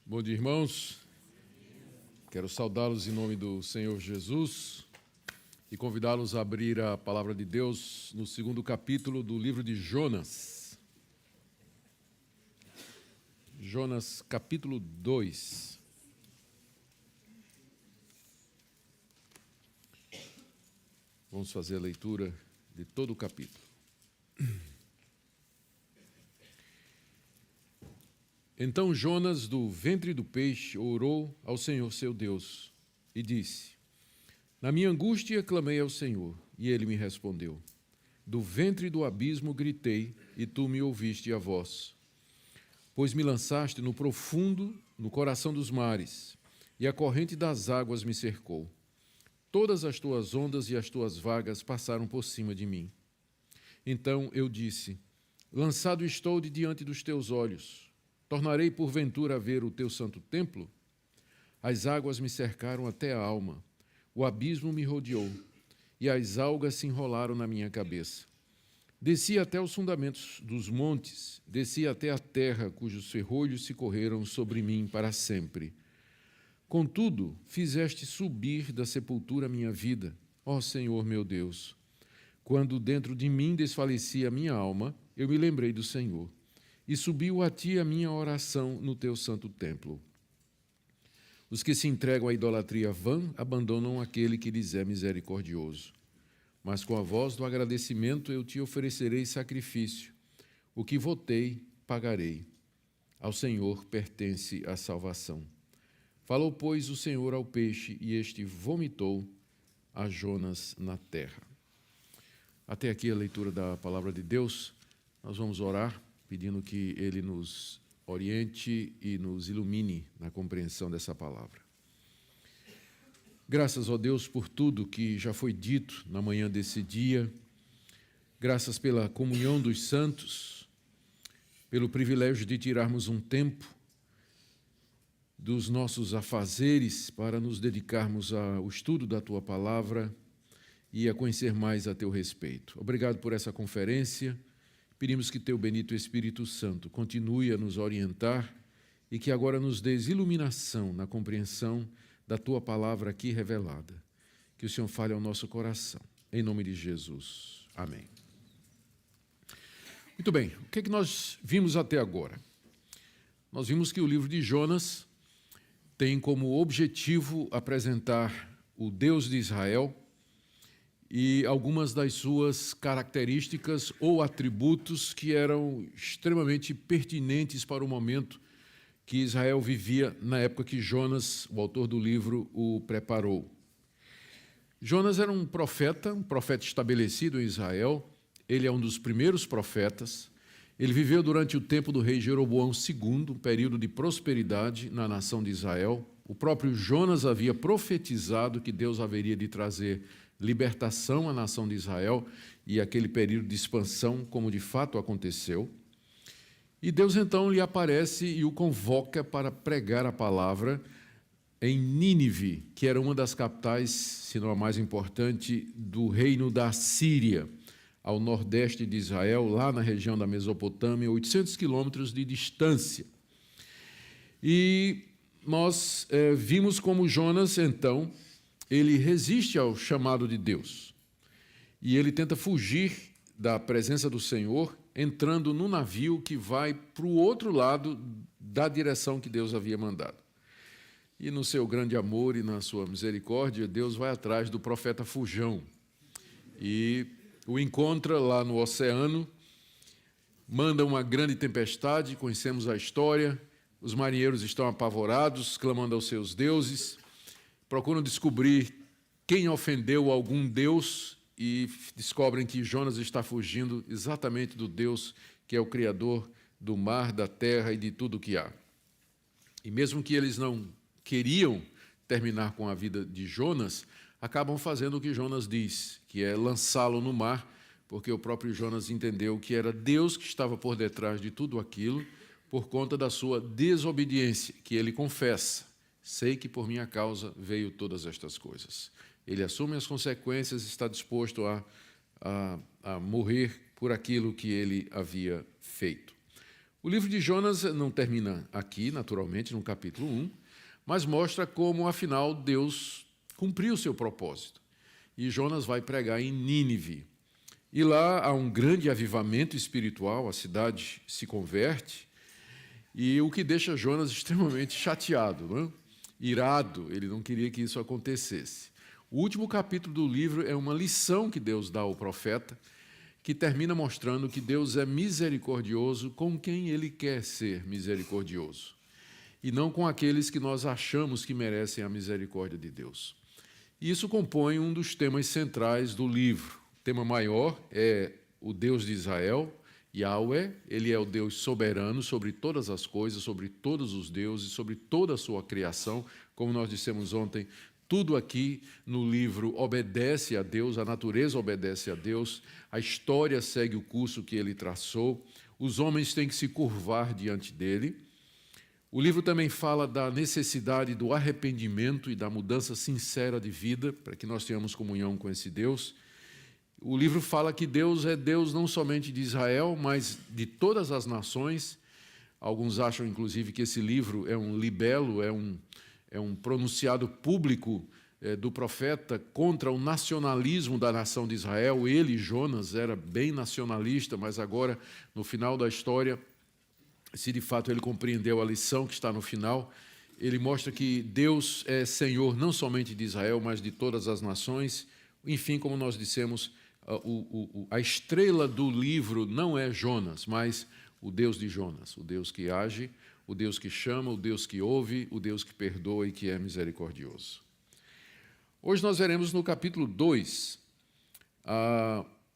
Bom dia, irmãos. Quero saudá-los em nome do Senhor Jesus e convidá-los a abrir a palavra de Deus no segundo capítulo do livro de Jonas. Jonas, capítulo 2. Vamos fazer a leitura de todo o capítulo. Então Jonas, do ventre do peixe, orou ao Senhor seu Deus e disse: Na minha angústia clamei ao Senhor, e ele me respondeu. Do ventre do abismo gritei, e tu me ouviste a voz. Pois me lançaste no profundo, no coração dos mares, e a corrente das águas me cercou. Todas as tuas ondas e as tuas vagas passaram por cima de mim. Então eu disse: Lançado estou de diante dos teus olhos. Tornarei porventura a ver o teu santo templo? As águas me cercaram até a alma, o abismo me rodeou, e as algas se enrolaram na minha cabeça. Desci até os fundamentos dos montes, desci até a terra, cujos ferrolhos se correram sobre mim para sempre. Contudo, fizeste subir da sepultura minha vida, ó Senhor meu Deus. Quando dentro de mim desfalecia a minha alma, eu me lembrei do Senhor. E subiu a ti a minha oração no teu santo templo. Os que se entregam à idolatria vã abandonam aquele que lhes é misericordioso. Mas com a voz do agradecimento eu te oferecerei sacrifício. O que votei, pagarei. Ao Senhor pertence a salvação. Falou, pois, o Senhor ao peixe, e este vomitou a Jonas na terra. Até aqui a leitura da palavra de Deus. Nós vamos orar, pedindo que Ele nos oriente e nos ilumine na compreensão dessa palavra. Graças, ó Deus, por tudo que já foi dito na manhã desse dia. Graças pela comunhão dos santos, pelo privilégio de tirarmos um tempo dos nossos afazeres para nos dedicarmos ao estudo da Tua Palavra e a conhecer mais a Teu respeito. Obrigado por essa conferência. Pedimos que Teu bendito Espírito Santo continue a nos orientar e que agora nos dês iluminação na compreensão da Tua Palavra aqui revelada. Que o Senhor fale ao nosso coração. Em nome de Jesus. Amém. Muito bem, o que é que nós vimos até agora? Nós vimos que o livro de Jonas tem como objetivo apresentar o Deus de Israel e algumas das suas características ou atributos que eram extremamente pertinentes para o momento que Israel vivia na época que Jonas, o autor do livro, o preparou. Jonas era um profeta estabelecido em Israel. Ele é um dos primeiros profetas. Ele viveu durante o tempo do rei Jeroboão II, um período de prosperidade na nação de Israel. O próprio Jonas havia profetizado que Deus haveria de trazer libertação à nação de Israel e aquele período de expansão, como de fato aconteceu. E Deus então lhe aparece e o convoca para pregar a palavra em Nínive, que era uma das capitais, se não a mais importante, do reino da Síria, ao nordeste de Israel, lá na região da Mesopotâmia, 800 quilômetros de distância. E nós vimos como Jonas, então, ele resiste ao chamado de Deus. E ele tenta fugir da presença do Senhor, entrando no navio que vai para o outro lado da direção que Deus havia mandado. E no seu grande amor e na sua misericórdia, Deus vai atrás do profeta Fujão. E o encontra lá no oceano, manda uma grande tempestade, conhecemos a história. Os marinheiros estão apavorados, clamando aos seus deuses, procuram descobrir quem ofendeu algum deus e descobrem que Jonas está fugindo exatamente do Deus que é o Criador do mar, da terra e de tudo o que há. E mesmo que eles não queriam terminar com a vida de Jonas, acabam fazendo o que Jonas diz, que é lançá-lo no mar, porque o próprio Jonas entendeu que era Deus que estava por detrás de tudo aquilo, por conta da sua desobediência, que ele confessa: sei que por minha causa veio todas estas coisas. Ele assume as consequências e está disposto a morrer por aquilo que ele havia feito. O livro de Jonas não termina aqui, naturalmente, no capítulo 1, mas mostra como, afinal, Deus cumpriu o seu propósito. E Jonas vai pregar em Nínive. E lá há um grande avivamento espiritual, a cidade se converte, e o que deixa Jonas extremamente chateado, não é? Irado, ele não queria que isso acontecesse. O último capítulo do livro é uma lição que Deus dá ao profeta, que termina mostrando que Deus é misericordioso com quem Ele quer ser misericordioso, e não com aqueles que nós achamos que merecem a misericórdia de Deus. E isso compõe um dos temas centrais do livro. O tema maior é o Deus de Israel, Yahweh. Ele é o Deus soberano sobre todas as coisas, sobre todos os deuses, sobre toda a sua criação. Como nós dissemos ontem, tudo aqui no livro obedece a Deus, a natureza obedece a Deus, a história segue o curso que ele traçou, os homens têm que se curvar diante dele. O livro também fala da necessidade do arrependimento e da mudança sincera de vida, para que nós tenhamos comunhão com esse Deus. O livro fala que Deus é Deus não somente de Israel, mas de todas as nações. Alguns acham, inclusive, que esse livro é um libelo, é um pronunciado público do profeta contra o nacionalismo da nação de Israel. Ele, Jonas, era bem nacionalista, mas agora, no final da história, se de fato ele compreendeu a lição que está no final, ele mostra que Deus é Senhor não somente de Israel, mas de todas as nações. Enfim, como nós dissemos, a estrela do livro não é Jonas, mas o Deus de Jonas, o Deus que age, o Deus que chama, o Deus que ouve, o Deus que perdoa e que é misericordioso. Hoje nós veremos no capítulo 2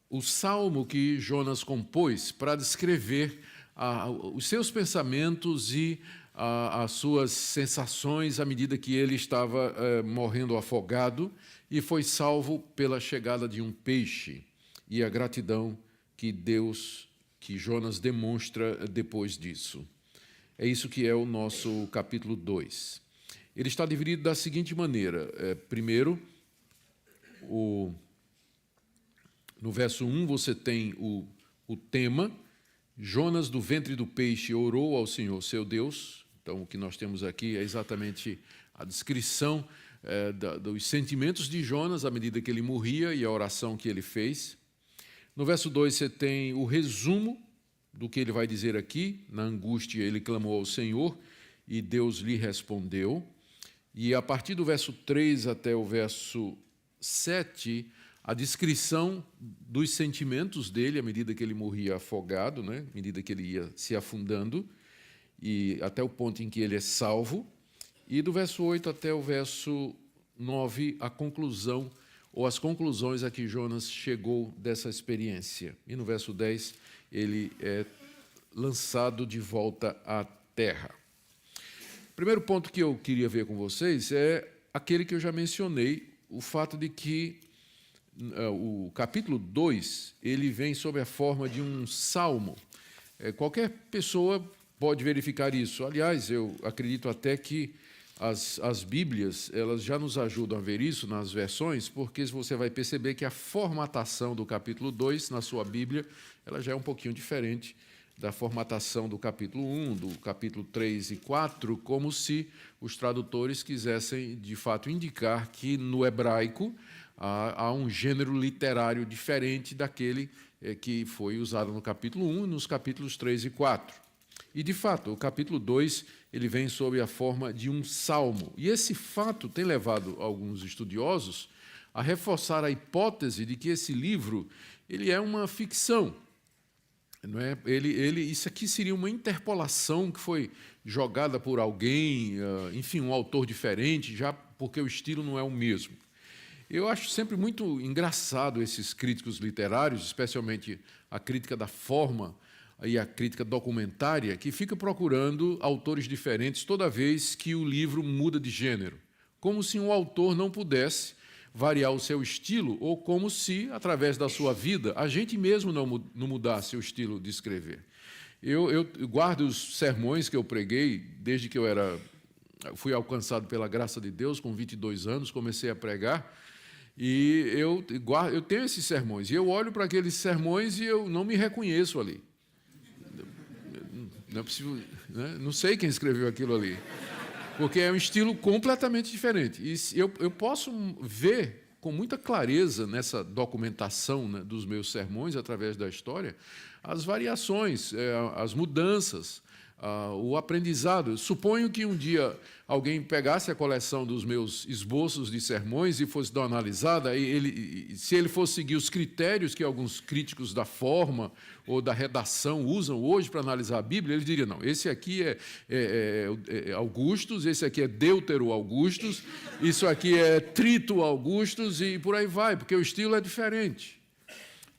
o salmo que Jonas compôs para descrever os seus pensamentos e as suas sensações à medida que ele estava morrendo afogado e foi salvo pela chegada de um peixe e a gratidão que Jonas demonstra depois disso. É isso que é o nosso capítulo 2. Ele está dividido da seguinte maneira. Primeiro, no verso 1, você tem o tema. Jonas, do ventre do peixe, orou ao Senhor, seu Deus. Então, o que nós temos aqui é exatamente a descrição dos sentimentos de Jonas à medida que ele morria e a oração que ele fez. No verso 2, você tem o resumo do que ele vai dizer aqui. Na angústia, ele clamou ao Senhor e Deus lhe respondeu. E a partir do verso 3 até o verso 7, a descrição dos sentimentos dele à medida que ele morria afogado, né? À medida que ele ia se afundando, e até o ponto em que ele é salvo. E do verso 8 até o verso 9, a conclusão, ou as conclusões a que Jonas chegou dessa experiência. E no verso 10, ele é lançado de volta à terra. O primeiro ponto que eu queria ver com vocês é aquele que eu já mencionei, o fato de que o capítulo 2, ele vem sob a forma de um salmo. Qualquer pessoa pode verificar isso. Aliás, eu acredito até que as Bíblias, elas já nos ajudam a ver isso nas versões, porque você vai perceber que a formatação do capítulo 2 na sua Bíblia, ela já é um pouquinho diferente da formatação do capítulo 1, do capítulo 3 e 4, como se os tradutores quisessem, de fato, indicar que no hebraico há um gênero literário diferente daquele que foi usado no capítulo 1 e nos capítulos 3 e 4. E, de fato, o capítulo 2 ele vem sob a forma de um salmo. E esse fato tem levado alguns estudiosos a reforçar a hipótese de que esse livro ele é uma ficção. Não é? Isso aqui seria uma interpolação que foi jogada por alguém, enfim, um autor diferente, já porque o estilo não é o mesmo. Eu acho sempre muito engraçado esses críticos literários, especialmente a crítica da forma e a crítica documentária, que fica procurando autores diferentes toda vez que o livro muda de gênero, como se um autor não pudesse variar o seu estilo, ou como se, através da sua vida, a gente mesmo não mudasse o estilo de escrever. Eu guardo os sermões que eu preguei desde que fui alcançado pela graça de Deus, com 22 anos, comecei a pregar, e eu tenho esses sermões, e eu olho para aqueles sermões e eu não me reconheço ali. Não é possível, né? Não sei quem escreveu aquilo ali, porque é um estilo completamente diferente. E eu posso ver com muita clareza nessa documentação, né, dos meus sermões, através da história, as variações, as mudanças, o aprendizado. Eu suponho que um dia alguém pegasse a coleção dos meus esboços de sermões e fosse dar uma analisada, se ele fosse seguir os critérios que alguns críticos da forma ou da redação usam hoje para analisar a Bíblia, ele diria, não, esse aqui é Augustus, esse aqui é Deutero Augustus, isso aqui é Trito Augustus, e por aí vai, porque o estilo é diferente.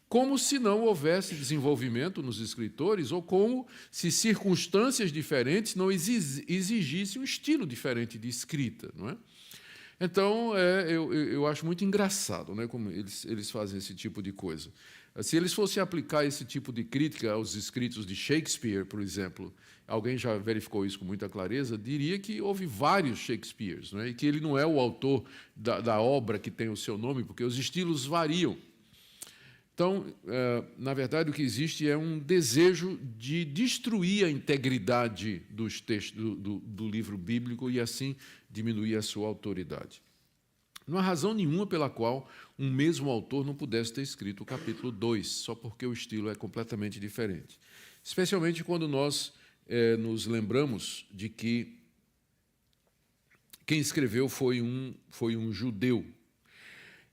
Como se não houvesse desenvolvimento nos escritores, ou como se circunstâncias diferentes não exigissem um estilo diferente de escrita, não é? Então, eu acho muito engraçado, né, como eles fazem esse tipo de coisa. Se eles fossem aplicar esse tipo de crítica aos escritos de Shakespeare, por exemplo, alguém já verificou isso com muita clareza, diria que houve vários Shakespeares, não é? E que ele não é o autor da obra que tem o seu nome, porque os estilos variam. Então, na verdade, o que existe é um desejo de destruir a integridade dos textos do livro bíblico e, assim, diminuir a sua autoridade. Não há razão nenhuma pela qual um mesmo autor não pudesse ter escrito o capítulo 2, só porque o estilo é completamente diferente. Especialmente quando nós nos lembramos de que quem escreveu foi um judeu.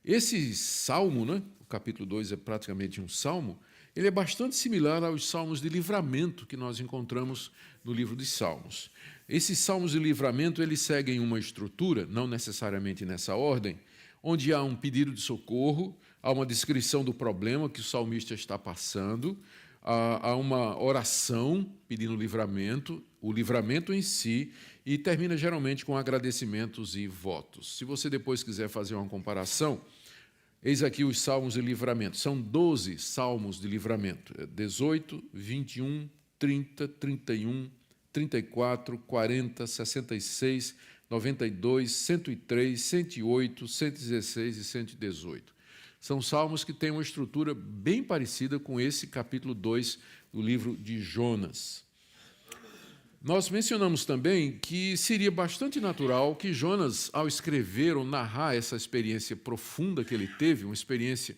Esse salmo, né? Capítulo 2 é praticamente um salmo, ele é bastante similar aos salmos de livramento que nós encontramos no livro de Salmos. Esses salmos de livramento, eles seguem uma estrutura, não necessariamente nessa ordem, onde há um pedido de socorro, há uma descrição do problema que o salmista está passando, há uma oração pedindo livramento, o livramento em si, e termina geralmente com agradecimentos e votos. Se você depois quiser fazer uma comparação, eis aqui os salmos de livramento. São 12 salmos de livramento. 18, 21, 30, 31, 34, 40, 66, 92, 103, 108, 116 e 118. São salmos que têm uma estrutura bem parecida com esse capítulo 2 do livro de Jonas. Nós mencionamos também que seria bastante natural que Jonas, ao escrever ou narrar essa experiência profunda que ele teve, uma experiência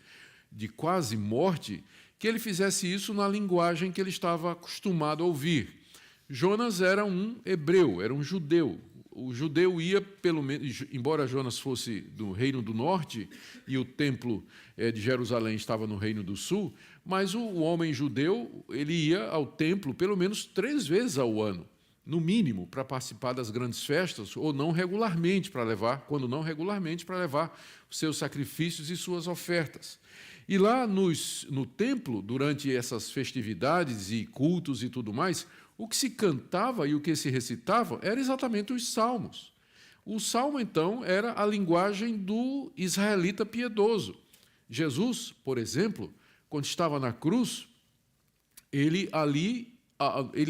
de quase morte, que ele fizesse isso na linguagem que ele estava acostumado a ouvir. Jonas era um hebreu, era um judeu. O judeu ia, pelo menos, embora Jonas fosse do Reino do Norte e o templo de Jerusalém estava no Reino do Sul, mas o homem judeu ele ia ao templo pelo menos 3 vezes ao ano, no mínimo, para participar das grandes festas, ou não regularmente para levar, quando não regularmente, para levar os seus sacrifícios e suas ofertas. E lá no templo, durante essas festividades e cultos e tudo mais, o que se cantava e o que se recitava era exatamente os salmos. O salmo, então, era a linguagem do israelita piedoso. Jesus, por exemplo, quando estava na cruz, ele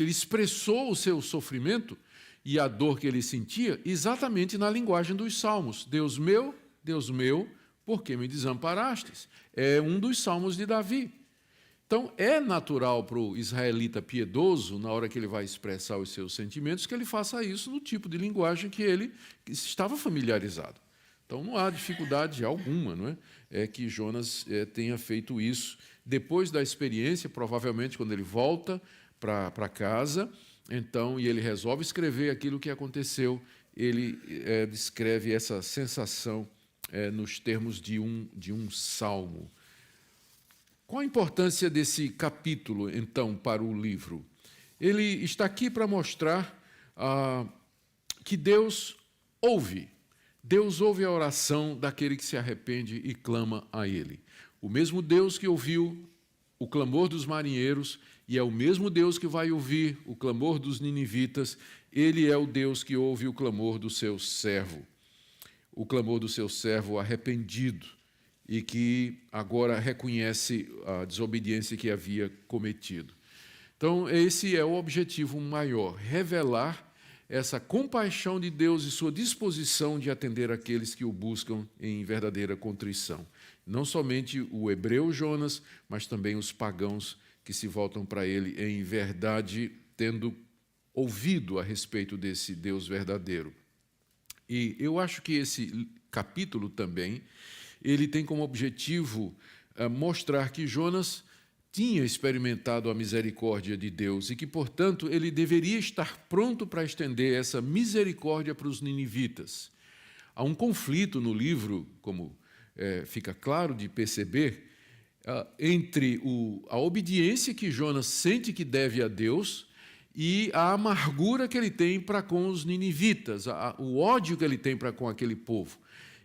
expressou o seu sofrimento e a dor que ele sentia exatamente na linguagem dos salmos. Deus meu, por que me desamparastes? É um dos salmos de Davi. Então, é natural para o israelita piedoso, na hora que ele vai expressar os seus sentimentos, que ele faça isso no tipo de linguagem que ele estava familiarizado. Então, não há dificuldade alguma, não é que Jonas tenha feito isso. Depois da experiência, provavelmente, quando ele volta para casa, então, e ele resolve escrever aquilo que aconteceu, ele descreve essa sensação nos termos de um salmo. Qual a importância desse capítulo, então, para o livro? Ele está aqui para mostrar que Deus ouve a oração daquele que se arrepende e clama a Ele. O mesmo Deus que ouviu o clamor dos marinheiros e é o mesmo Deus que vai ouvir o clamor dos ninivitas, Ele é o Deus que ouve o clamor do seu servo, arrependido, e que agora reconhece a desobediência que havia cometido. Então, esse é o objetivo maior, revelar essa compaixão de Deus e sua disposição de atender aqueles que o buscam em verdadeira contrição. Não somente o hebreu Jonas, mas também os pagãos que se voltam para ele em verdade tendo ouvido a respeito desse Deus verdadeiro. E eu acho que esse capítulo também, ele tem como objetivo mostrar que Jonas tinha experimentado a misericórdia de Deus e que, portanto, ele deveria estar pronto para estender essa misericórdia para os ninivitas. Há um conflito no livro, como fica claro de perceber, entre a obediência que Jonas sente que deve a Deus e a amargura que ele tem para com os ninivitas, o ódio que ele tem para com aquele povo,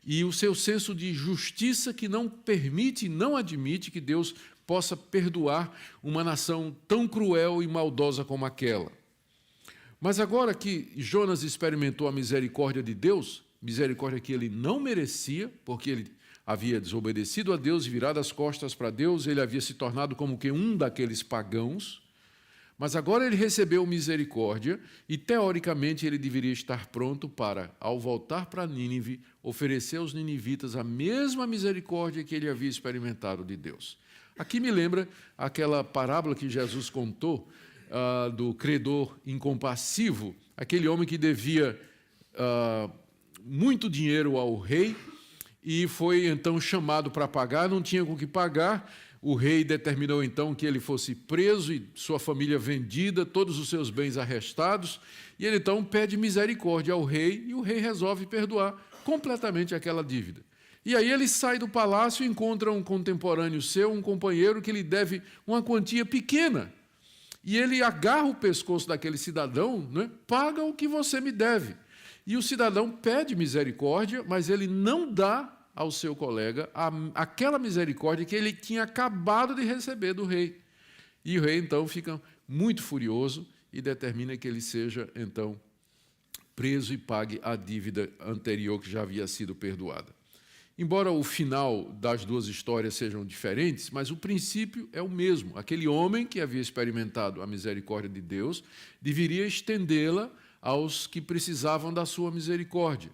e o seu senso de justiça que não permite, não admite que Deus possa perdoar uma nação tão cruel e maldosa como aquela. Mas agora que Jonas experimentou a misericórdia de Deus, misericórdia que ele não merecia, porque ele havia desobedecido a Deus e virado as costas para Deus, ele havia se tornado como que um daqueles pagãos, mas agora ele recebeu misericórdia e, teoricamente, ele deveria estar pronto para, ao voltar para Nínive, oferecer aos ninivitas a mesma misericórdia que ele havia experimentado de Deus. Aqui me lembra aquela parábola que Jesus contou do credor incompassivo, aquele homem que devia muito dinheiro ao rei e foi então chamado para pagar, não tinha com o que pagar. O rei determinou então que ele fosse preso e sua família vendida, todos os seus bens arrestados, e ele então pede misericórdia ao rei e o rei resolve perdoar completamente aquela dívida. E aí ele sai do palácio e encontra um contemporâneo seu, um companheiro que lhe deve uma quantia pequena. E ele agarra o pescoço daquele cidadão, né? Paga o que você me deve. E o cidadão pede misericórdia, mas ele não dá ao seu colega aquela misericórdia que ele tinha acabado de receber do rei. E o rei, então, fica muito furioso e determina que ele seja, então, preso e pague a dívida anterior que já havia sido perdoada. Embora o final das duas histórias sejam diferentes, mas o princípio é o mesmo. Aquele homem que havia experimentado a misericórdia de Deus deveria estendê-la aos que precisavam da sua misericórdia.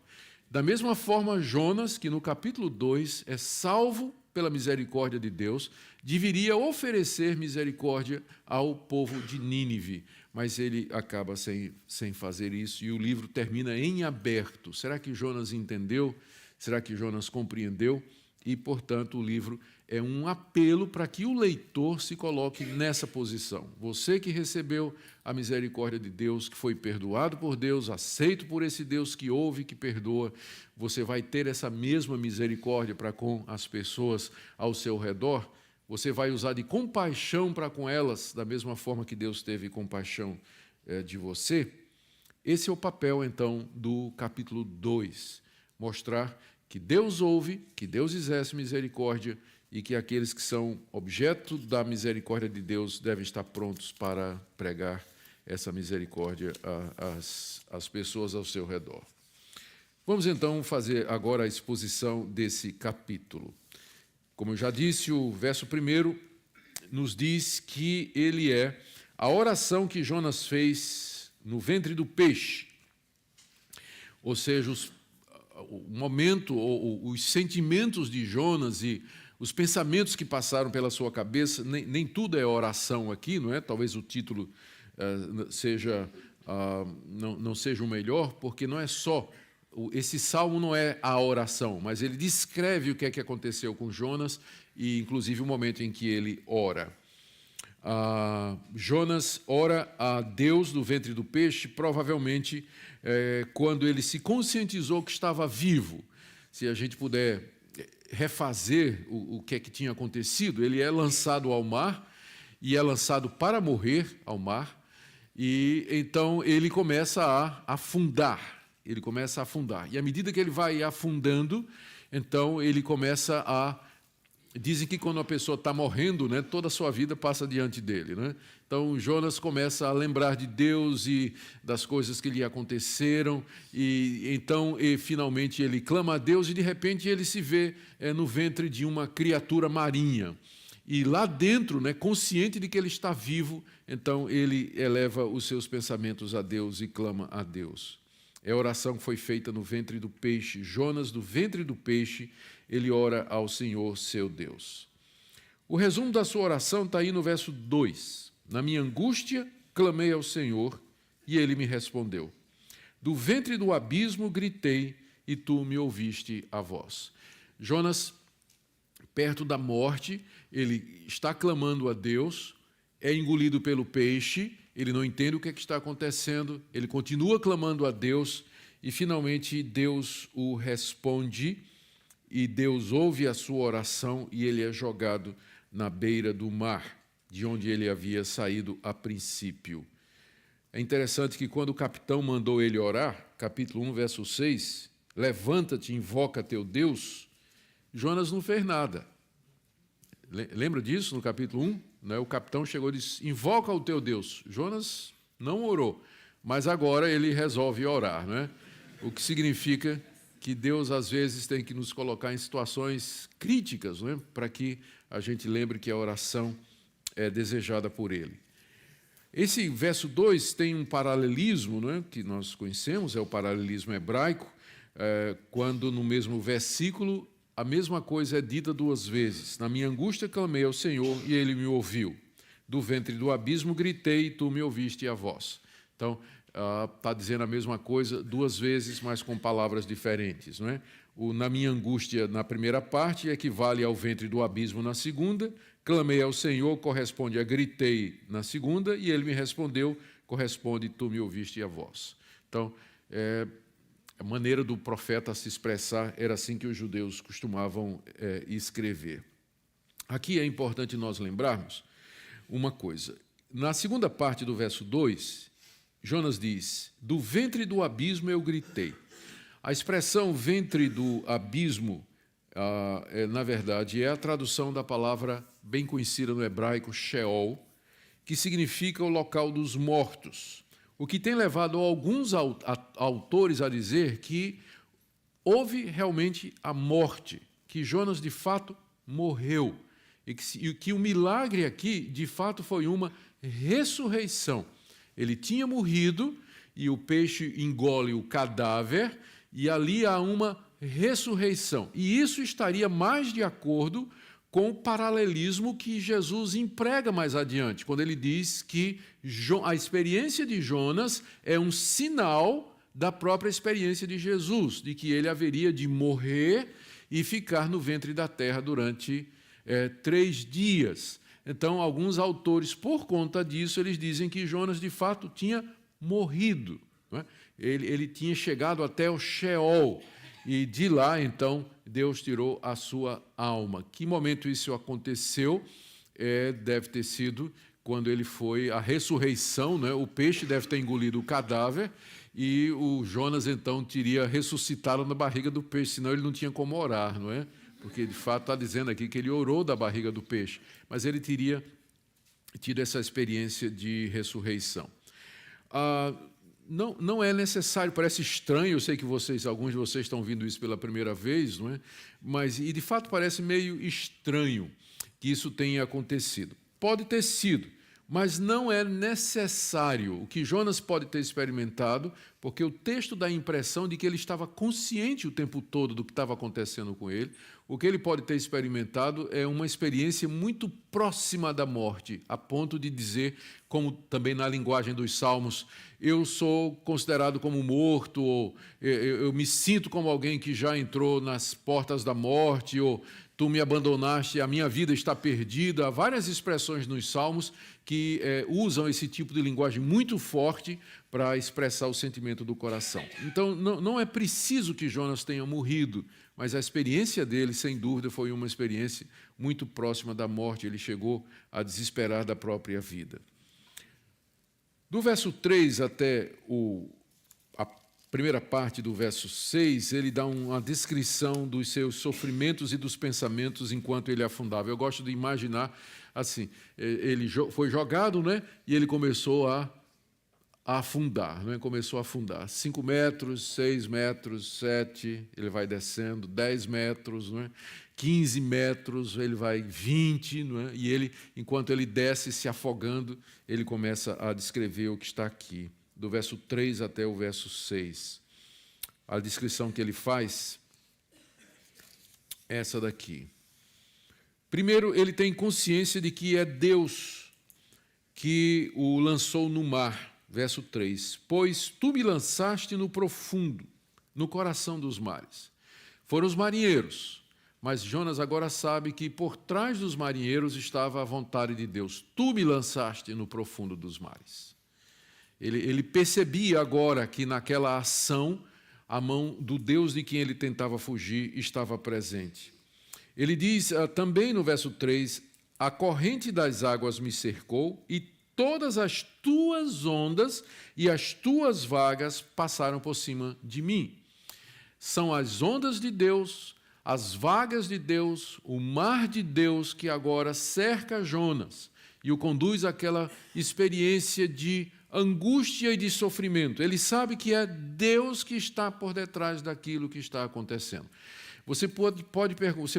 Da mesma forma, Jonas, que no capítulo 2 é salvo pela misericórdia de Deus, deveria oferecer misericórdia ao povo de Nínive, mas ele acaba sem fazer isso e o livro termina em aberto. Será que Jonas entendeu? Será que Jonas compreendeu? E, portanto, o livro é um apelo para que o leitor se coloque nessa posição. Você que recebeu a misericórdia de Deus, que foi perdoado por Deus, aceito por esse Deus que ouve e que perdoa, você vai ter essa mesma misericórdia para com as pessoas ao seu redor? Você vai usar de compaixão para com elas, da mesma forma que Deus teve compaixão de você? Esse é o papel, então, do capítulo 2. Mostrar que Deus ouve, que Deus exerce misericórdia e que aqueles que são objeto da misericórdia de Deus devem estar prontos para pregar essa misericórdia às pessoas ao seu redor. Vamos então fazer agora a exposição desse capítulo. Como eu já disse, o verso 1 nos diz que ele é a oração que Jonas fez no ventre do peixe, ou seja, o momento, os sentimentos de Jonas e os pensamentos que passaram pela sua cabeça, nem tudo é oração aqui, não é? Talvez o título não seja o melhor, porque não é só, esse salmo não é a oração, mas ele descreve o que é que aconteceu com Jonas e, inclusive, o momento em que ele ora. Jonas ora a Deus do ventre do peixe, provavelmente quando ele se conscientizou que estava vivo. Se a gente puder refazer o que é que tinha acontecido, ele é lançado ao mar e é lançado para morrer ao mar, e então ele começa a afundar. Ele começa a afundar. E à medida que ele vai afundando, então ele começa a... Dizem que quando a pessoa está morrendo, né, toda a sua vida passa diante dele, né? Então Jonas começa a lembrar de Deus e das coisas que lhe aconteceram, e então finalmente ele clama a Deus e de repente ele se vê no ventre de uma criatura marinha. E lá dentro, né, consciente de que ele está vivo, então ele eleva os seus pensamentos a Deus e clama a Deus. É a oração que foi feita no ventre do peixe. Jonas, do ventre do peixe, ele ora ao Senhor, seu Deus. O resumo da sua oração está aí no verso 2. Na minha angústia, clamei ao Senhor, e ele me respondeu. Do ventre do abismo gritei, e tu me ouviste a voz. Jonas, perto da morte, ele está clamando a Deus, é engolido pelo peixe, ele não entende o que está acontecendo, ele continua clamando a Deus, e finalmente Deus o responde, e Deus ouve a sua oração, e ele é jogado na beira do mar, de onde ele havia saído a princípio. É interessante que quando o capitão mandou ele orar, capítulo 1, verso 6, levanta-te, invoca teu Deus, Jonas não fez nada. Lembra disso no capítulo 1? Né? O capitão chegou e disse, invoca o teu Deus. Jonas não orou, mas agora ele resolve orar. Né? O que significa que Deus, às vezes, tem que nos colocar em situações críticas, né? Para que a gente lembre que a oração é desejada por Ele. Esse verso 2 tem um paralelismo, né, que nós conhecemos, é o paralelismo hebraico, quando no mesmo versículo a mesma coisa é dita duas vezes. Na minha angústia clamei ao Senhor e Ele me ouviu. Do ventre do abismo gritei e tu me ouviste a voz. Então, está dizendo a mesma coisa duas vezes, mas com palavras diferentes. Não é? O na minha angústia, na primeira parte, equivale ao ventre do abismo na segunda. Clamei ao Senhor, corresponde a gritei na segunda, e Ele me respondeu, corresponde, tu me ouviste a voz. Então, a maneira do profeta se expressar era assim que os judeus costumavam escrever. Aqui é importante nós lembrarmos uma coisa. Na segunda parte do verso 2, Jonas diz, do ventre do abismo eu gritei. A expressão ventre do abismo, na verdade, é a tradução da palavra bem conhecida no hebraico, Sheol, que significa o local dos mortos. O que tem levado alguns autores a dizer que houve realmente a morte, que Jonas de fato morreu, e que o milagre aqui de fato foi uma ressurreição. Ele tinha morrido e o peixe engole o cadáver e ali há uma ressurreição. E isso estaria mais de acordo com o paralelismo que Jesus emprega mais adiante, quando ele diz que a experiência de Jonas é um sinal da própria experiência de Jesus, de que ele haveria de morrer e ficar no ventre da terra durante 3 dias. Então, alguns autores, por conta disso, eles dizem que Jonas, de fato, tinha morrido. Não é? Ele tinha chegado até o Sheol, e de lá, então, Deus tirou a sua alma. Que momento isso aconteceu? Deve ter sido quando ele foi a ressurreição, né? O peixe deve ter engolido o cadáver, e o Jonas, então, teria ressuscitado na barriga do peixe, senão ele não tinha como orar, não é? Porque, de fato, está dizendo aqui que ele orou da barriga do peixe, mas ele teria tido essa experiência de ressurreição. Não é necessário, parece estranho, eu sei que alguns de vocês estão ouvindo isso pela primeira vez, não é? Mas, e de fato parece meio estranho que isso tenha acontecido. Pode ter sido, mas não é necessário. O que Jonas pode ter experimentado, porque o texto dá a impressão de que ele estava consciente o tempo todo do que estava acontecendo com ele. O que ele pode ter experimentado é uma experiência muito próxima da morte, a ponto de dizer, como também na linguagem dos Salmos, eu sou considerado como morto, ou eu me sinto como alguém que já entrou nas portas da morte, ou tu me abandonaste, a minha vida está perdida. Há várias expressões nos Salmos que usam esse tipo de linguagem muito forte para expressar o sentimento do coração. Então, não é preciso que Jonas tenha morrido, mas a experiência dele, sem dúvida, foi uma experiência muito próxima da morte. Ele chegou a desesperar da própria vida. Do verso 3 até a primeira parte do verso 6, ele dá uma descrição dos seus sofrimentos e dos pensamentos enquanto ele afundava. Eu gosto de imaginar assim, ele foi jogado, né, e ele começou a afundar, né? Começou a afundar. 5 metros, 6 metros, 7, ele vai descendo, 10 metros, né? 15 metros, ele vai 20, não é? E ele, enquanto ele desce se afogando, ele começa a descrever o que está aqui, do verso 3 até o verso 6. A descrição que ele faz é essa daqui. Primeiro, ele tem consciência de que é Deus que o lançou no mar. Verso 3: Pois tu me lançaste no profundo, no coração dos mares. Foram os marinheiros, mas Jonas agora sabe que por trás dos marinheiros estava a vontade de Deus. Tu me lançaste no profundo dos mares. Ele percebia agora que naquela ação a mão do Deus de quem ele tentava fugir estava presente. Ele diz também no verso 3: A corrente das águas me cercou e todas as tuas ondas e as tuas vagas passaram por cima de mim. São as ondas de Deus, as vagas de Deus, o mar de Deus que agora cerca Jonas e o conduz àquela experiência de angústia e de sofrimento. Ele sabe que é Deus que está por detrás daquilo que está acontecendo. Você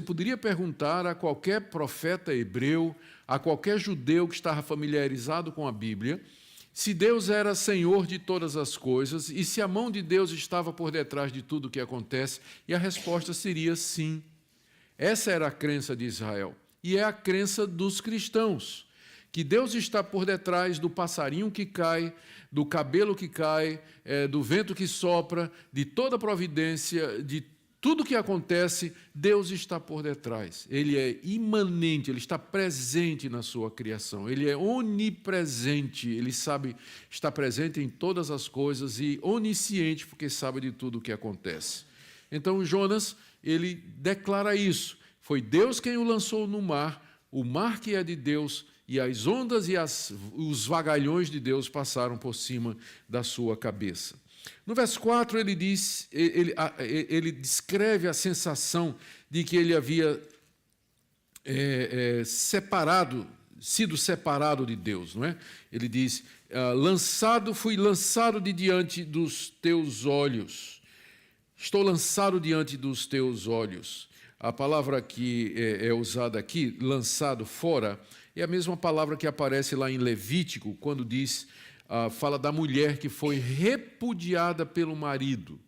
poderia perguntar a qualquer profeta hebreu, a qualquer judeu que estava familiarizado com a Bíblia, se Deus era Senhor de todas as coisas e se a mão de Deus estava por detrás de tudo o que acontece, e a resposta seria sim. Essa era a crença de Israel, e é a crença dos cristãos, que Deus está por detrás do passarinho que cai, do cabelo que cai, do vento que sopra, de toda a providência, de tudo que acontece, Deus está por detrás. Ele é imanente, ele está presente na sua criação. Ele é onipresente, ele sabe, está presente em todas as coisas e onisciente, porque sabe de tudo o que acontece. Então Jonas, ele declara isso. Foi Deus quem o lançou no mar, o mar que é de Deus, e as ondas e os vagalhões de Deus passaram por cima da sua cabeça. No verso 4, ele descreve a sensação de que ele havia sido separado de Deus, não é? Ele diz: fui lançado de diante dos teus olhos. Estou lançado diante dos teus olhos. A palavra que é usada aqui, lançado fora, é a mesma palavra que aparece lá em Levítico, quando diz... fala da mulher que foi repudiada pelo marido.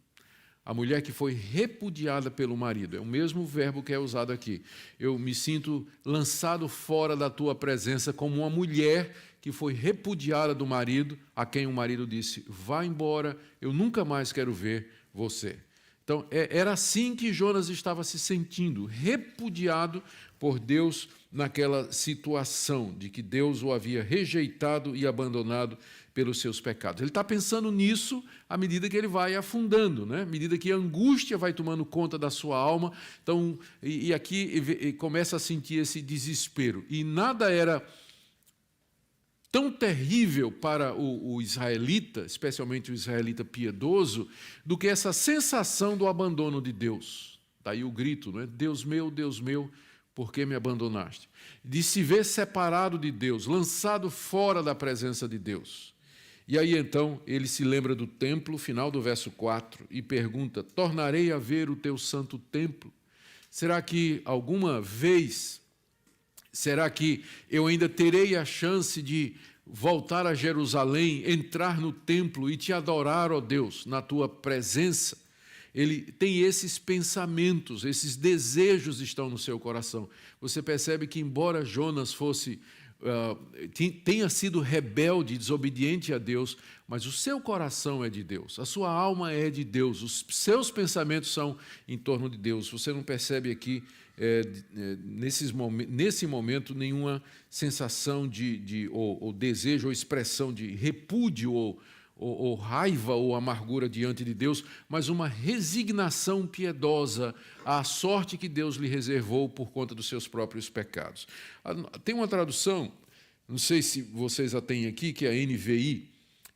A mulher que foi repudiada pelo marido. É o mesmo verbo que é usado aqui. Eu me sinto lançado fora da tua presença como uma mulher que foi repudiada do marido, a quem o marido disse: vá embora, eu nunca mais quero ver você. Então, era assim que Jonas estava se sentindo, repudiado por Deus naquela situação de que Deus o havia rejeitado e abandonado pelos seus pecados. Ele está pensando nisso à medida que ele vai afundando, né? À medida que a angústia vai tomando conta da sua alma. Então, e aqui ele começa a sentir esse desespero. E nada era tão terrível para o israelita, especialmente o israelita piedoso, do que essa sensação do abandono de Deus. Daí o grito, não é? Deus meu, por que me abandonaste? De se ver separado de Deus, lançado fora da presença de Deus. E aí então ele se lembra do templo, final do verso 4, e pergunta: tornarei a ver o teu santo templo? Será que alguma vez, será que eu ainda terei a chance de voltar a Jerusalém, entrar no templo e te adorar, ó Deus, na tua presença? Ele tem esses pensamentos, esses desejos estão no seu coração. Você percebe que, embora Jonas tenha sido rebelde, desobediente a Deus, mas o seu coração é de Deus, a sua alma é de Deus, os seus pensamentos são em torno de Deus. Você não percebe aqui, nesse momento, nenhuma sensação ou desejo ou expressão de repúdio ou raiva ou amargura diante de Deus, mas uma resignação piedosa à sorte que Deus lhe reservou por conta dos seus próprios pecados. Tem uma tradução, não sei se vocês a têm aqui, que é a NVI,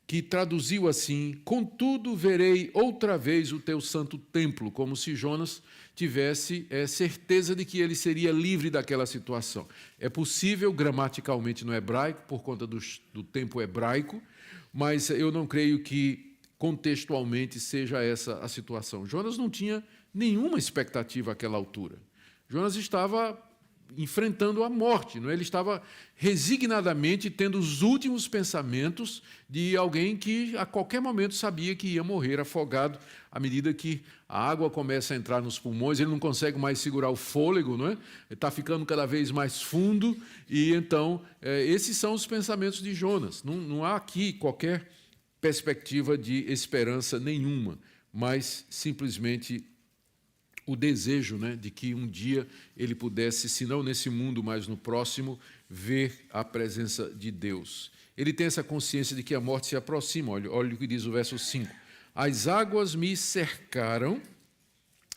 que traduziu assim: contudo verei outra vez o teu santo templo, como se Jonas tivesse certeza de que ele seria livre daquela situação. É possível gramaticalmente no hebraico, por conta do tempo hebraico, mas eu não creio que contextualmente seja essa a situação. Jonas não tinha nenhuma expectativa àquela altura. Jonas estava enfrentando a morte, não é? Ele estava resignadamente tendo os últimos pensamentos de alguém que a qualquer momento sabia que ia morrer afogado à medida que a água começa a entrar nos pulmões, ele não consegue mais segurar o fôlego, não é? Ele está ficando cada vez mais fundo, e então esses são os pensamentos de Jonas. Não há aqui qualquer perspectiva de esperança nenhuma, mas simplesmente o desejo, né, de que um dia ele pudesse, se não nesse mundo, mas no próximo, ver a presença de Deus. Ele tem essa consciência de que a morte se aproxima. Olha o que diz o verso 5. As águas me cercaram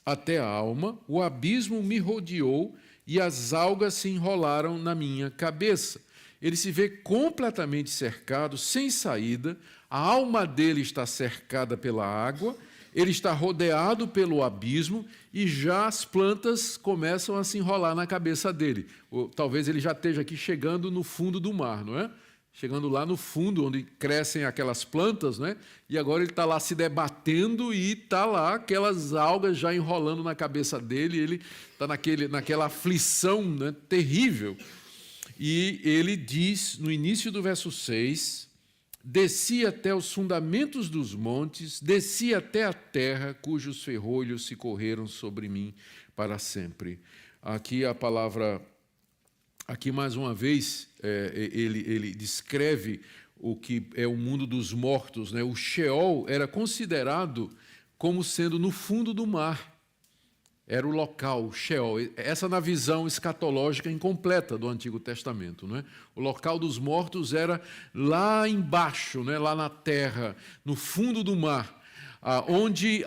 até a alma, o abismo me rodeou e as algas se enrolaram na minha cabeça. Ele se vê completamente cercado, sem saída, a alma dele está cercada pela água, ele está rodeado pelo abismo e já as plantas começam a se enrolar na cabeça dele. Ou, talvez ele já esteja aqui chegando no fundo do mar, não é? Chegando lá no fundo, onde crescem aquelas plantas, né? E agora ele está lá se debatendo e está lá aquelas algas já enrolando na cabeça dele, ele está naquela aflição, né, terrível. E ele diz, no início do verso 6, desci até os fundamentos dos montes, desci até a terra, cujos ferrolhos se correram sobre mim para sempre. Aqui a palavra, aqui mais uma vez, ele descreve o que é o mundo dos mortos, né? O Sheol era considerado como sendo no fundo do mar. Era o local, o Sheol, essa na visão escatológica incompleta do Antigo Testamento, não é? O local dos mortos era lá embaixo, né? Lá na terra, no fundo do mar, onde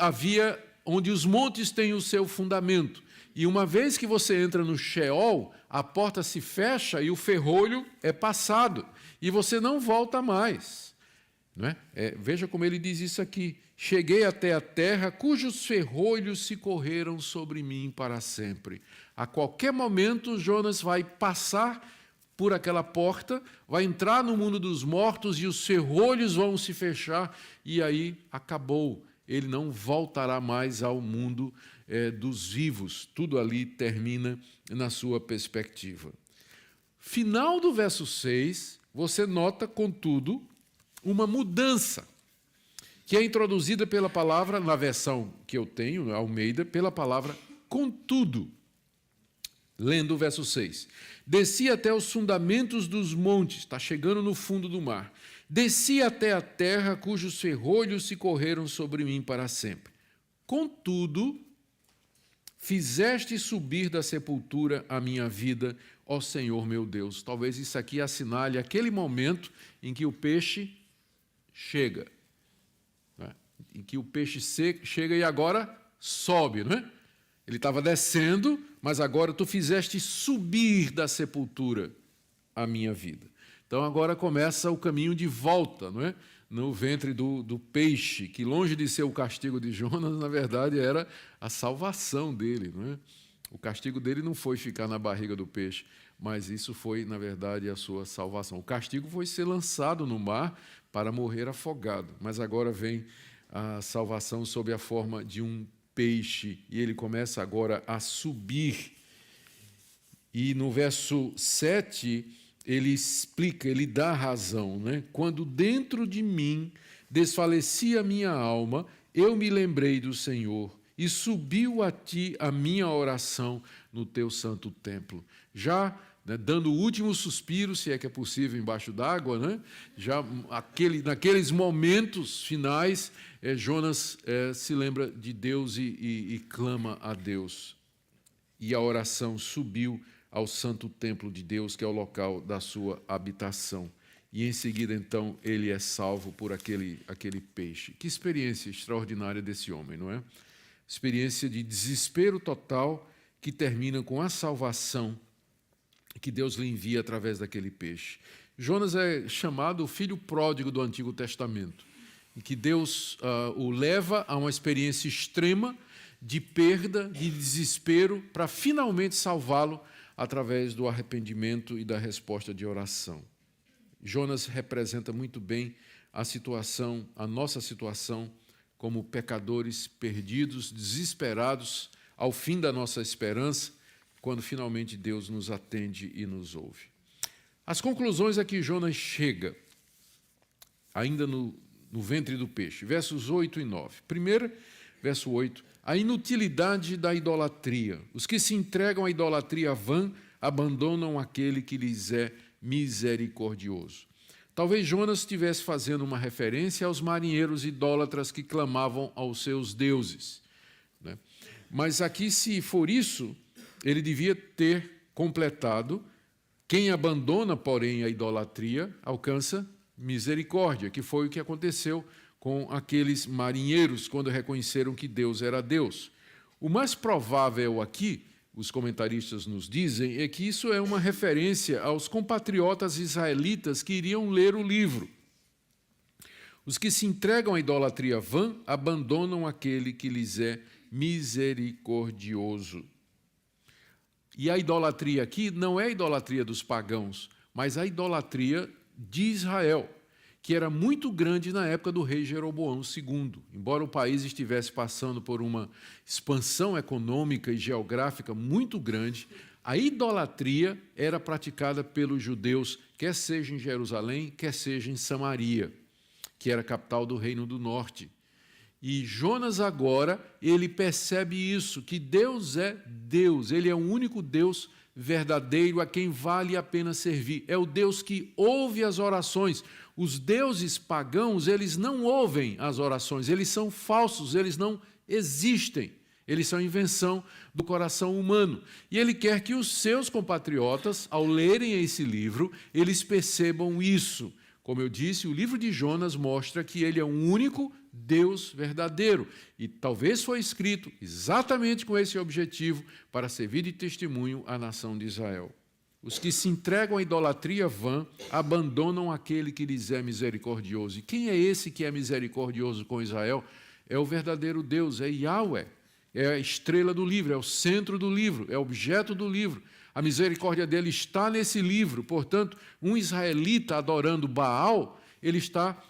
os montes têm o seu fundamento. E uma vez que você entra no Sheol, a porta se fecha e o ferrolho é passado, e você não volta mais. Não é? Veja como ele diz isso aqui. Cheguei até a terra, cujos ferrolhos se correram sobre mim para sempre. A qualquer momento, Jonas vai passar por aquela porta, vai entrar no mundo dos mortos e os ferrolhos vão se fechar, e aí acabou. Ele não voltará mais ao mundo dos vivos. Tudo ali termina na sua perspectiva. Final do verso 6, você nota, contudo, uma mudança, que é introduzida pela palavra, na versão que eu tenho, Almeida, pela palavra contudo. Lendo o verso 6. Desci até os fundamentos dos montes, está chegando no fundo do mar. Desci até a terra, cujos ferrolhos se correram sobre mim para sempre. Contudo, fizeste subir da sepultura a minha vida, ó Senhor meu Deus. Talvez isso aqui assinale aquele momento em que o peixe chega, né? Em que o peixe chega e agora sobe, não é? Ele estava descendo, mas agora tu fizeste subir da sepultura a minha vida. Então agora começa o caminho de volta, não é? No ventre do peixe, que longe de ser o castigo de Jonas, na verdade era a salvação dele, não é? O castigo dele não foi ficar na barriga do peixe, mas isso foi, na verdade, a sua salvação. O castigo foi ser lançado no mar para morrer afogado, mas agora vem a salvação sob a forma de um peixe, e ele começa agora a subir. E no verso 7, ele explica, ele dá razão, né? Quando dentro de mim desfalecia a minha alma, eu me lembrei do Senhor, e subiu a ti a minha oração no teu santo templo. Já, né, dando o último suspiro, se é que é possível, embaixo d'água, né? Já naqueles momentos finais, Jonas se lembra de Deus e clama a Deus. E a oração subiu ao santo templo de Deus, que é o local da sua habitação. E em seguida, então, ele é salvo por aquele peixe. Que experiência extraordinária desse homem, não é? Experiência de desespero total que termina com a salvação que Deus lhe envia através daquele peixe. Jonas é chamado o filho pródigo do Antigo Testamento, em que Deus o leva a uma experiência extrema de perda, de desespero, para finalmente salvá-lo através do arrependimento e da resposta de oração. Jonas representa muito bem a nossa situação como pecadores perdidos, desesperados, ao fim da nossa esperança, quando finalmente Deus nos atende e nos ouve. As conclusões a que Jonas chega, ainda no ventre do peixe, versos 8 e 9. Primeiro, verso 8, a inutilidade da idolatria. Os que se entregam à idolatria vã abandonam aquele que lhes é misericordioso. Talvez Jonas estivesse fazendo uma referência aos marinheiros idólatras que clamavam aos seus deuses, né? Mas aqui, se for isso, ele devia ter completado: quem abandona, porém, a idolatria, alcança misericórdia, que foi o que aconteceu com aqueles marinheiros quando reconheceram que Deus era Deus. O mais provável aqui, os comentaristas nos dizem, é que isso é uma referência aos compatriotas israelitas que iriam ler o livro. Os que se entregam à idolatria vã abandonam aquele que lhes é misericordioso. E a idolatria aqui não é a idolatria dos pagãos, mas a idolatria de Israel, que era muito grande na época do rei Jeroboão II. Embora o país estivesse passando por uma expansão econômica e geográfica muito grande, a idolatria era praticada pelos judeus, quer seja em Jerusalém, quer seja em Samaria, que era a capital do Reino do Norte. E Jonas agora, ele percebe isso, que Deus é Deus, ele é o único Deus verdadeiro a quem vale a pena servir. É o Deus que ouve as orações. Os deuses pagãos, eles não ouvem as orações, eles são falsos, eles não existem. Eles são invenção do coração humano. E ele quer que os seus compatriotas, ao lerem esse livro, eles percebam isso. Como eu disse, o livro de Jonas mostra que ele é o único Deus verdadeiro. E talvez foi escrito exatamente com esse objetivo, para servir de testemunho à nação de Israel. Os que se entregam à idolatria vã abandonam aquele que lhes é misericordioso. E quem é esse que é misericordioso com Israel? É o verdadeiro Deus, é Yahweh. É a estrela do livro, é o centro do livro, é o objeto do livro. A misericórdia dele está nesse livro. Portanto, um israelita adorando Baal, ele está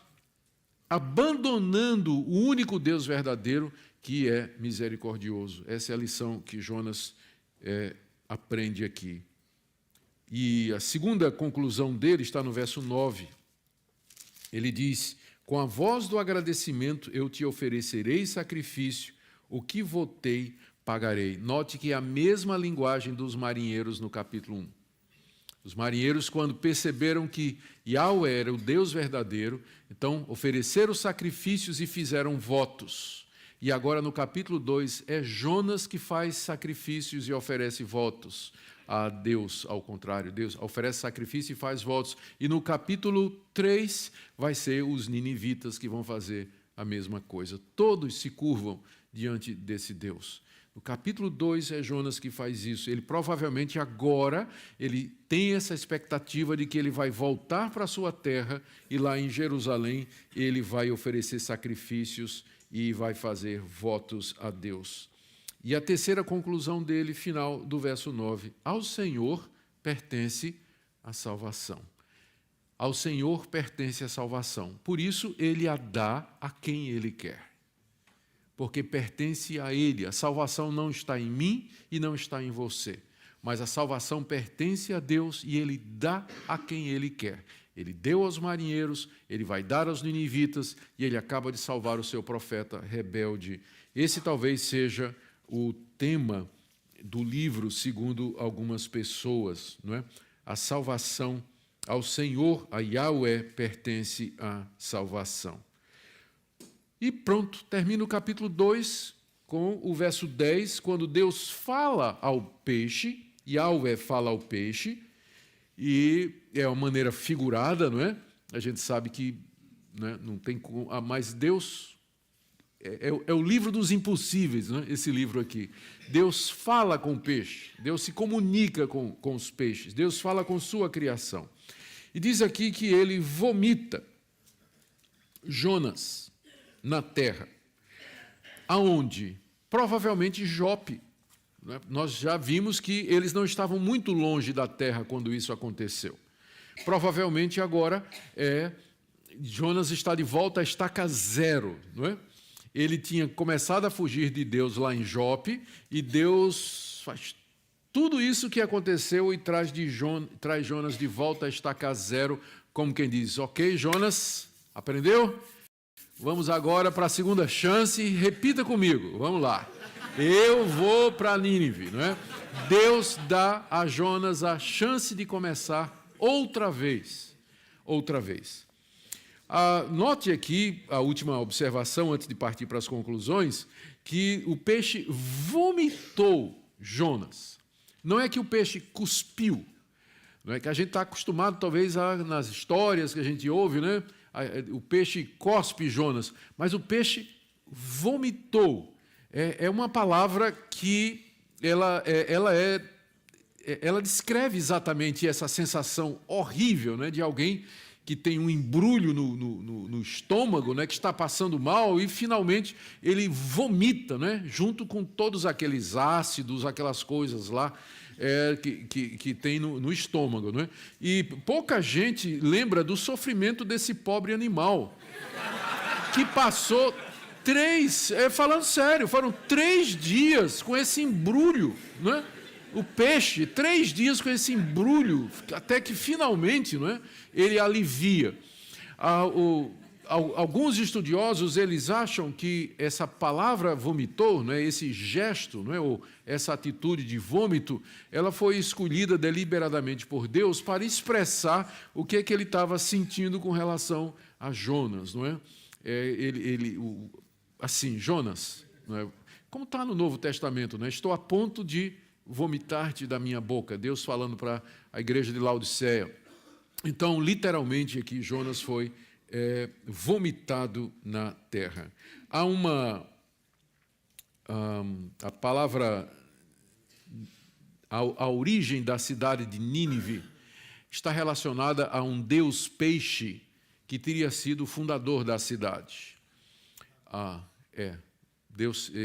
abandonando o único Deus verdadeiro, que é misericordioso. Essa é a lição que Jonas aprende aqui. E a segunda conclusão dele está no verso 9. Ele diz: com a voz do agradecimento eu te oferecerei sacrifício, o que votei pagarei. Note que é a mesma linguagem dos marinheiros no capítulo 1. Os marinheiros, quando perceberam que Yahweh era o Deus verdadeiro, então ofereceram sacrifícios e fizeram votos. E agora no capítulo 2 é Jonas que faz sacrifícios e oferece votos a Deus, ao contrário, Deus oferece sacrifício e faz votos. E no capítulo 3 vai ser os ninivitas que vão fazer a mesma coisa. Todos se curvam diante desse Deus. No capítulo 2 é Jonas que faz isso. Ele provavelmente agora ele tem essa expectativa de que ele vai voltar para a sua terra e lá em Jerusalém ele vai oferecer sacrifícios e vai fazer votos a Deus. E a terceira conclusão dele, final do verso 9, ao Senhor pertence a salvação. Ao Senhor pertence a salvação. Por isso ele a dá a quem ele quer. Porque pertence a Ele. A salvação não está em mim e não está em você, mas a salvação pertence a Deus e Ele dá a quem Ele quer. Ele deu aos marinheiros, Ele vai dar aos ninivitas e Ele acaba de salvar o seu profeta rebelde. Esse talvez seja o tema do livro, segundo algumas pessoas, não é? A salvação ao Senhor, a Yahweh, pertence a salvação. E pronto, termina o capítulo 2 com o verso 10, quando Deus fala ao peixe, Yahweh fala ao peixe, e é uma maneira figurada, não é? A gente sabe que, né, não tem como, mas Deus é o livro dos impossíveis, não é? Esse livro aqui. Deus fala com o peixe, Deus se comunica com os peixes, Deus fala com sua criação. E diz aqui que ele vomita Jonas na terra. Aonde? Provavelmente Jope. Nós já vimos que eles não estavam muito longe da terra quando isso aconteceu. Provavelmente agora Jonas está de volta à estaca zero, não é? Ele tinha começado a fugir de Deus lá em Jope e Deus faz tudo isso que aconteceu e traz Jonas de volta a estaca zero, como quem diz, ok, Jonas, aprendeu? Vamos agora para a segunda chance, repita comigo, vamos lá. Eu vou para Nínive, não é? Deus dá a Jonas a chance de começar outra vez. Outra vez. Note aqui a última observação, antes de partir para as conclusões, que o peixe vomitou Jonas. Não é que o peixe cuspiu. Não é que a gente está acostumado, talvez, nas histórias que a gente ouve, né? O peixe cospe Jonas, mas o peixe vomitou. É uma palavra que ela descreve exatamente essa sensação horrível, né, de alguém que tem um embrulho no estômago, né, que está passando mal e, finalmente, ele vomita, né, junto com todos aqueles ácidos, aquelas coisas lá que tem no estômago. Né? E pouca gente lembra do sofrimento desse pobre animal, que passou falando sério, foram 3 dias com esse embrulho, não é? O peixe, 3 dias com esse embrulho, até que finalmente, não é? Ele alivia. Alguns estudiosos, eles acham que essa palavra vomitou, não é? Esse gesto, não é? Ou essa atitude de vômito, ela foi escolhida deliberadamente por Deus para expressar o que ele estava sentindo com relação a Jonas, não é? Assim, Jonas, não é? Como está no Novo Testamento, né? Estou a ponto de vomitar-te da minha boca, Deus falando para a igreja de Laodiceia. Então, literalmente aqui, Jonas foi vomitado na terra. Há a palavra, a origem da cidade de Nínive está relacionada a um deus peixe que teria sido o fundador da cidade.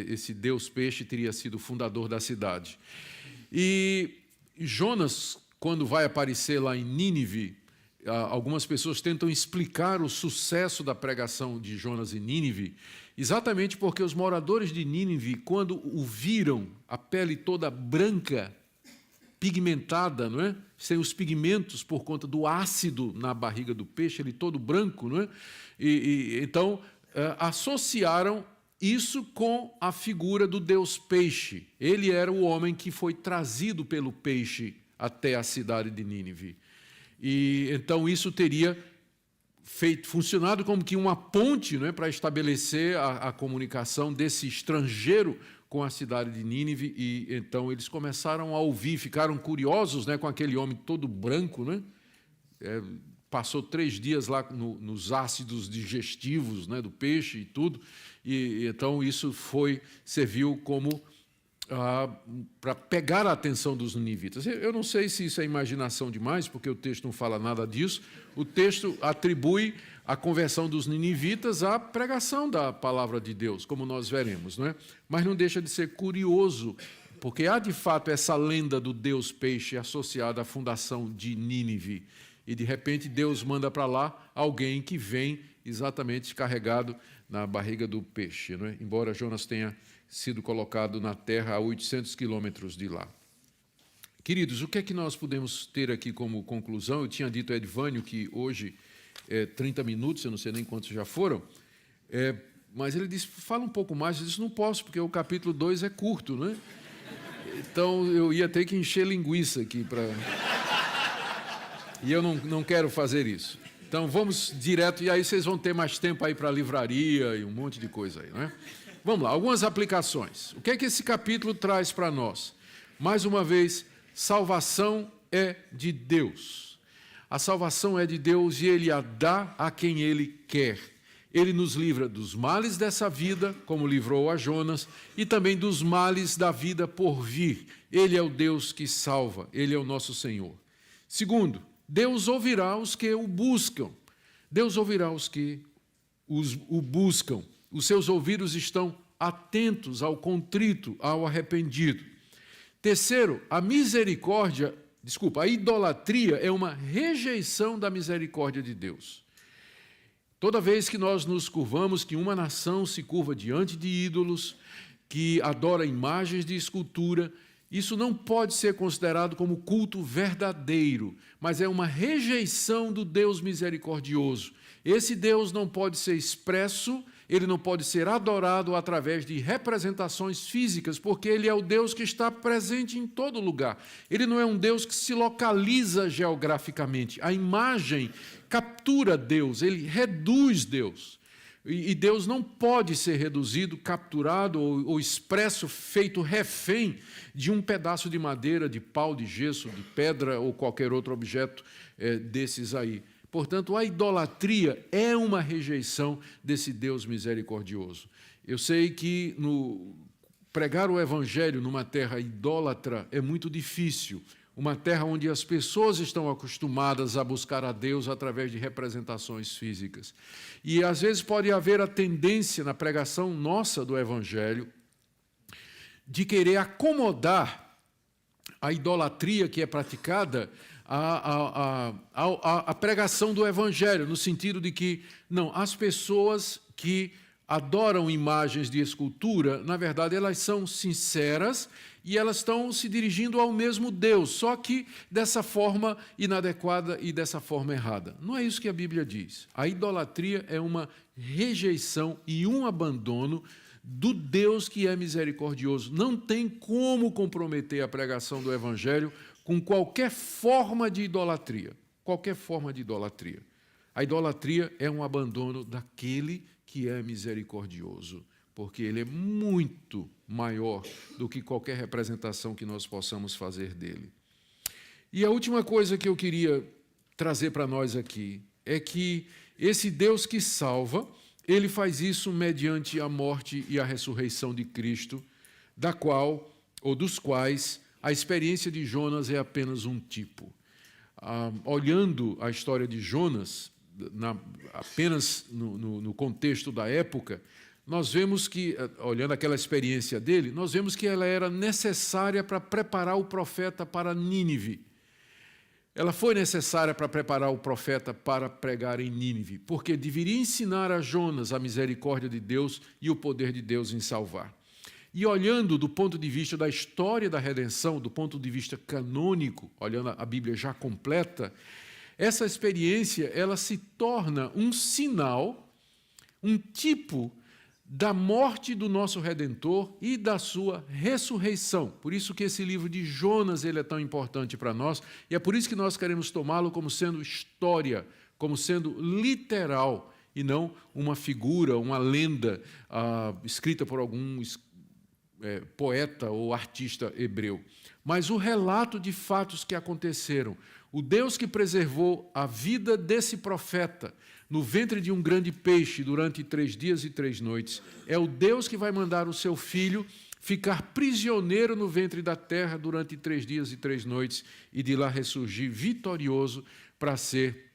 Esse deus peixe teria sido o fundador da cidade. E Jonas, quando vai aparecer lá em Nínive, algumas pessoas tentam explicar o sucesso da pregação de Jonas em Nínive, exatamente porque os moradores de Nínive, quando o viram, a pele toda branca, pigmentada, não é? Sem os pigmentos por conta do ácido na barriga do peixe, ele todo branco, não é? Então, associaram isso com a figura do deus peixe. Ele era o homem que foi trazido pelo peixe até a cidade de Nínive. E então isso teria funcionado como que uma ponte, não é, para estabelecer a comunicação desse estrangeiro com a cidade de Nínive. E então eles começaram a ouvir, ficaram curiosos, né, com aquele homem todo branco, né? Passou 3 dias lá nos ácidos digestivos, né, do peixe e tudo, e então isso serviu como para pegar a atenção dos ninivitas. Eu não sei se isso é imaginação demais, porque o texto não fala nada disso. O texto atribui a conversão dos ninivitas à pregação da palavra de Deus, como nós veremos, não é? Mas não deixa de ser curioso, porque há de fato essa lenda do deus peixe associada à fundação de Nínive. E, de repente, Deus manda para lá alguém que vem exatamente carregado na barriga do peixe, não é? Embora Jonas tenha sido colocado na terra a 800 quilômetros de lá. Queridos, o que é que nós podemos ter aqui como conclusão? Eu tinha dito a Edvânio que hoje é 30 minutos, eu não sei nem quantos já foram, mas ele disse, fala um pouco mais. Eu disse, não posso, porque o capítulo 2 é curto, né? Então, eu ia ter que encher linguiça aqui para... E eu não quero fazer isso. Então, vamos direto, e aí vocês vão ter mais tempo aí para a livraria e um monte de coisa aí, não é? Vamos lá, algumas aplicações. O que é que esse capítulo traz para nós? Mais uma vez, salvação é de Deus. A salvação é de Deus e Ele a dá a quem Ele quer. Ele nos livra dos males dessa vida, como livrou a Jonas, e também dos males da vida por vir. Ele é o Deus que salva, Ele é o nosso Senhor. Segundo, Deus ouvirá os que o buscam. Deus ouvirá os que o buscam. Os seus ouvidos estão atentos ao contrito, ao arrependido. Terceiro, a idolatria é uma rejeição da misericórdia de Deus. Toda vez que nós nos curvamos, que uma nação se curva diante de ídolos, que adora imagens de escultura, Isso não pode ser considerado como culto verdadeiro, mas é uma rejeição do Deus misericordioso. Esse Deus não pode ser expresso, ele não pode ser adorado através de representações físicas, porque ele é o Deus que está presente em todo lugar. Ele não é um Deus que se localiza geograficamente. A imagem captura Deus, ele reduz Deus. E Deus não pode ser reduzido, capturado ou expresso, feito refém de um pedaço de madeira, de pau, de gesso, de pedra ou qualquer outro objeto desses aí. Portanto, a idolatria é uma rejeição desse Deus misericordioso. Eu sei que pregar o evangelho numa terra idólatra é muito difícil. Uma terra onde as pessoas estão acostumadas a buscar a Deus através de representações físicas. E, às vezes, pode haver a tendência na pregação nossa do Evangelho de querer acomodar a idolatria que é praticada à pregação do Evangelho, no sentido de que, não, as pessoas que adoram imagens de escultura, na verdade, elas são sinceras e elas estão se dirigindo ao mesmo Deus, só que dessa forma inadequada e dessa forma errada. Não é isso que a Bíblia diz. A idolatria é uma rejeição e um abandono do Deus que é misericordioso. Não tem como comprometer a pregação do Evangelho com qualquer forma de idolatria. Qualquer forma de idolatria. A idolatria é um abandono daquele que é misericordioso, porque ele é muito maior do que qualquer representação que nós possamos fazer dele. E a última coisa que eu queria trazer para nós aqui é que esse Deus que salva, ele faz isso mediante a morte e a ressurreição de Cristo, da qual, ou dos quais, a experiência de Jonas é apenas um tipo. Olhando a história de Jonas, apenas no contexto da época, nós vemos que, olhando aquela experiência dele, nós vemos que ela era necessária para preparar o profeta para Nínive. Ela foi necessária para preparar o profeta para pregar em Nínive, porque deveria ensinar a Jonas a misericórdia de Deus e o poder de Deus em salvar. E olhando do ponto de vista da história da redenção, do ponto de vista canônico, olhando a Bíblia já completa, essa experiência ela se torna um sinal, um tipo da morte do nosso Redentor e da sua ressurreição. Por isso que esse livro de Jonas ele é tão importante para nós, e é por isso que nós queremos tomá-lo como sendo história, como sendo literal, e não uma figura, uma lenda escrita por algum poeta ou artista hebreu. Mas o relato de fatos que aconteceram. O Deus que preservou a vida desse profeta no ventre de um grande peixe durante 3 dias e 3 noites, é o Deus que vai mandar o seu filho ficar prisioneiro no ventre da terra durante 3 dias e 3 noites e de lá ressurgir vitorioso para ser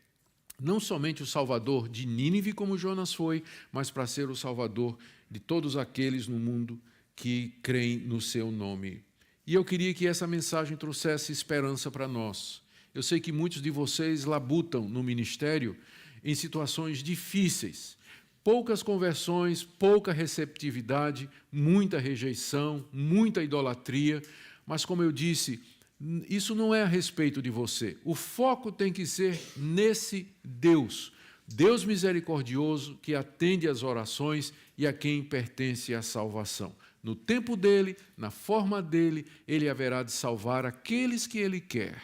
não somente o salvador de Nínive, como Jonas foi, mas para ser o salvador de todos aqueles no mundo que creem no seu nome. E eu queria que essa mensagem trouxesse esperança para nós. Eu sei que muitos de vocês labutam no ministério em situações difíceis. Poucas conversões, pouca receptividade, muita rejeição, muita idolatria. Mas, como eu disse, isso não é a respeito de você. O foco tem que ser nesse Deus. Deus misericordioso que atende às orações e a quem pertence a salvação. No tempo dele, na forma dele, ele haverá de salvar aqueles que ele quer.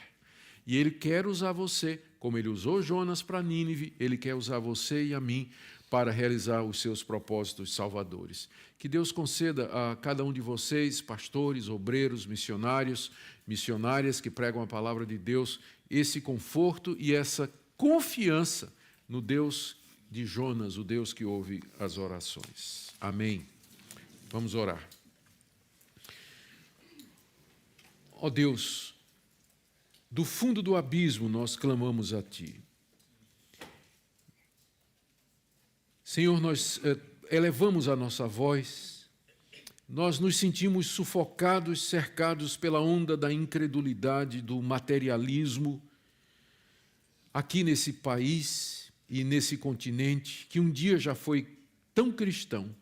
E ele quer usar você, como ele usou Jonas para Nínive, ele quer usar você e a mim para realizar os seus propósitos salvadores. Que Deus conceda a cada um de vocês, pastores, obreiros, missionários, missionárias que pregam a palavra de Deus, esse conforto e essa confiança no Deus de Jonas, o Deus que ouve as orações. Amém. Vamos orar. Ó Deus, do fundo do abismo nós clamamos a Ti. Senhor, nós elevamos a nossa voz, nós nos sentimos sufocados, cercados pela onda da incredulidade, do materialismo, aqui nesse país e nesse continente, que um dia já foi tão cristão,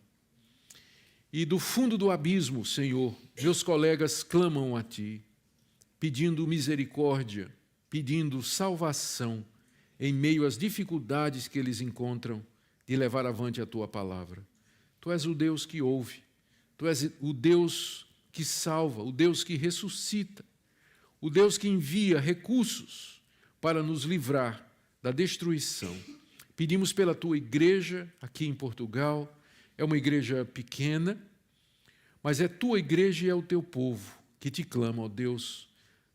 E do fundo do abismo, Senhor, meus colegas clamam a Ti, pedindo misericórdia, pedindo salvação em meio às dificuldades que eles encontram de levar avante a Tua palavra. Tu és o Deus que ouve, Tu és o Deus que salva, o Deus que ressuscita, o Deus que envia recursos para nos livrar da destruição. Pedimos pela Tua igreja aqui em Portugal. É uma igreja pequena, mas é Tua igreja e é o Teu povo que Te clama, ó Deus.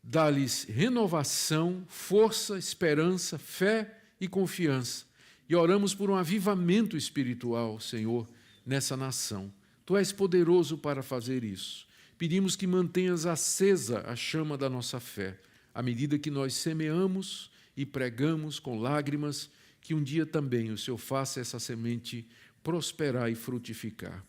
Dá-lhes renovação, força, esperança, fé e confiança. E oramos por um avivamento espiritual, Senhor, nessa nação. Tu és poderoso para fazer isso. Pedimos que mantenhas acesa a chama da nossa fé, à medida que nós semeamos e pregamos com lágrimas, que um dia também o Senhor faça essa semente prosperar e frutificar.